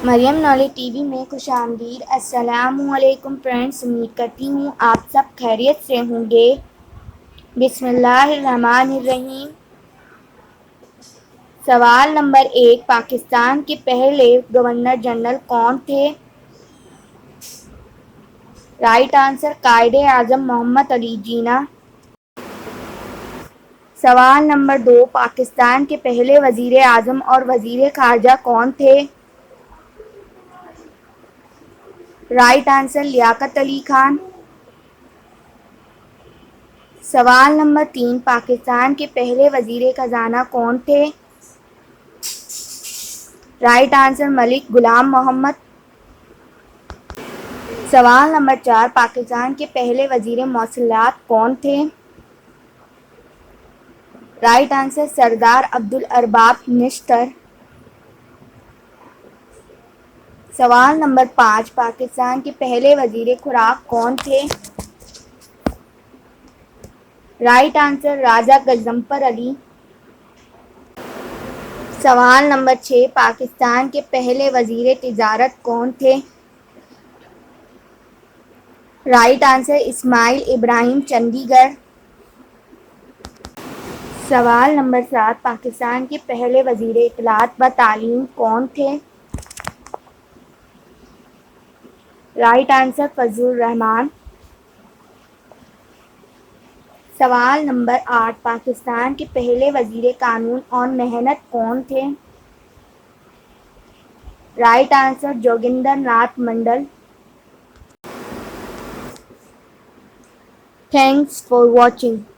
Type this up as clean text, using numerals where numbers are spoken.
مریم knowledge T V میں خوش آمدید۔ السلام علیکم فرینڈس، امید کرتی ہوں آپ سب خیریت سے ہوں گے۔ بسم اللہ الرحمن الرحیم۔ سوال نمبر 1، پاکستان کے پہلے گورنر جنرل کون تھے؟ رائٹ آنسر، قائد اعظم محمد علی جناح۔ سوال نمبر 2، پاکستان کے پہلے وزیر اعظم اور وزیر خارجہ کون تھے؟ Right answer, Liaquat Ali Khan. سوال نمبر 3، پاکستان کے پہلے وزیر خزانہ کون تھے؟ رائٹ آنسر، ملک غلام محمد۔ سوال نمبر 4، پاکستان کے پہلے وزیر مواصلات کون تھے؟ رائٹ آنسر، سردار عبدالارباب نشتر۔ سوال نمبر 5، پاکستان کے پہلے وزیر خوراک کون تھے؟ رائٹ آنسر، راجہ غضنفر علی۔ سوال نمبر 6، پاکستان کے پہلے وزیر تجارت کون تھے؟ رائٹ آنسر، اسماعیل ابراہیم چندی گڑھ۔ سوال نمبر 7، پاکستان کے پہلے وزیر اطلاعات و تعلیم کون تھے؟ رائٹ آنسر، فضل الرحمان۔ سوال نمبر 8، پاکستان کے پہلے وزیر قانون اور محنت کون تھے؟ Right answer, Joginder Nath mandal. Thanks for watching.